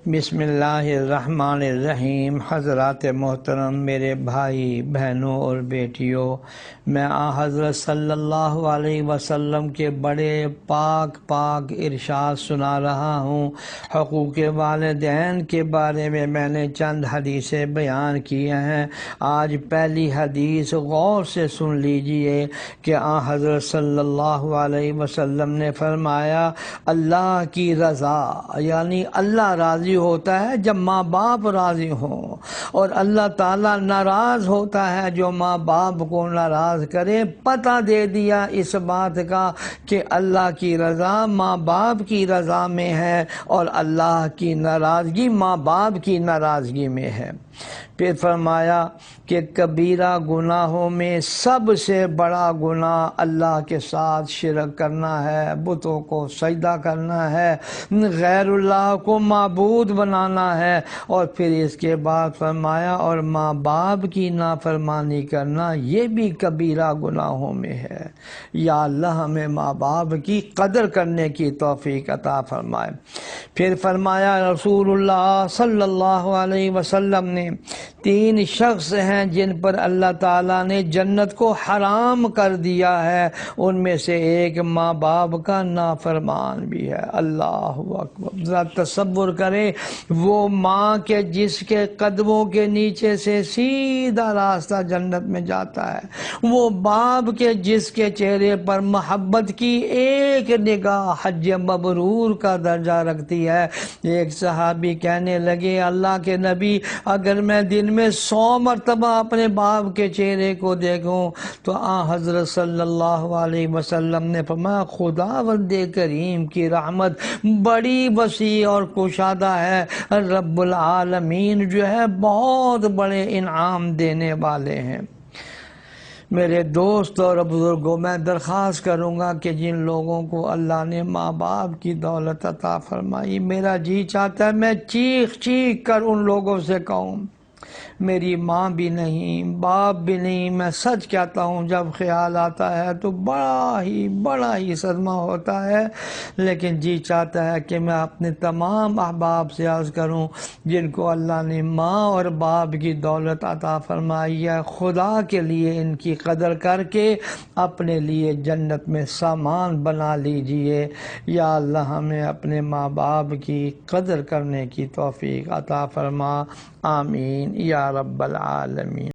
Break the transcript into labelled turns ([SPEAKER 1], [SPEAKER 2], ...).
[SPEAKER 1] بسم اللہ الرحمن الرحیم۔ حضرات محترم، میرے بھائی بہنوں اور بیٹیوں، میں حضرت صلی اللہ علیہ وسلم کے بڑے پاک ارشاد سنا رہا ہوں۔ حقوق والدین کے بارے میں نے چند حدیثیں بیان کی ہیں۔ آج پہلی حدیث غور سے سن لیجئے کہ حضرت صلی اللہ علیہ وسلم نے فرمایا، اللہ کی رضا یعنی اللہ راضی ہوتا ہے جب ماں باپ راضی ہوں، اور اللہ تعالیٰ ناراض ہوتا ہے جو ماں باپ کو ناراض کرے۔ پتہ دے دیا اس بات کا کہ اللہ کی رضا ماں باپ کی رضا میں ہے اور اللہ کی ناراضگی ماں باپ کی ناراضگی میں ہے۔ پھر فرمایا کہ کبیرہ گناہوں میں سب سے بڑا گناہ اللہ کے ساتھ شرک کرنا ہے، بتوں کو سجدہ کرنا ہے، غیر اللہ کو معبود بنانا ہے، اور پھر اس کے بعد فرمایا اور ماں باپ کی نافرمانی کرنا، یہ بھی کبیرہ گناہوں میں ہے۔ یا اللہ ہمیں ماں باپ کی قدر کرنے کی توفیق عطا فرمائے۔ پھر فرمایا رسول اللہ صلی اللہ علیہ وسلم نے، تین شخص ہیں جن پر اللہ تعالیٰ نے جنت کو حرام کر دیا ہے، ان میں سے ایک ماں باپ کا نافرمان بھی ہے۔ اللہ اکبر! ذرا تصور کریں، وہ ماں کے جس کے قدموں کے نیچے سے سیدھا راستہ جنت میں جاتا ہے، وہ باپ کے جس کے چہرے پر محبت کی ایک نگاہ حج مبرور کا درجہ رکھتی ہے۔ ایک صحابی کہنے لگے، اللہ کے نبی، اگر میں دن میں 100 مرتبہ اپنے باپ کے چہرے کو دیکھوں تو حضرت صلی اللہ علیہ وسلم نے فرمایا، خداوند کریم کی رحمت بڑی وسیع اور کشادہ ہے، رب العالمین جو ہے بہت بڑے انعام دینے والے ہیں۔ میرے دوست اور بزرگوں، میں درخواست کروں گا کہ جن لوگوں کو اللہ نے ماں باپ کی دولت عطا فرمائی، میرا جی چاہتا ہے میں چیخ کر ان لوگوں سے کہوں، میری ماں بھی نہیں، باپ بھی نہیں۔ میں سچ کہتا ہوں، جب خیال آتا ہے تو بڑا ہی صدمہ ہوتا ہے، لیکن جی چاہتا ہے کہ میں اپنے تمام احباب سے عرض کروں جن کو اللہ نے ماں اور باپ کی دولت عطا فرمائی ہے، خدا کے لیے ان کی قدر کر کے اپنے لیے جنت میں سامان بنا لیجئے۔ یا اللہ ہمیں اپنے ماں باپ کی قدر کرنے کی توفیق عطا فرما، آمین یا رب العالمین۔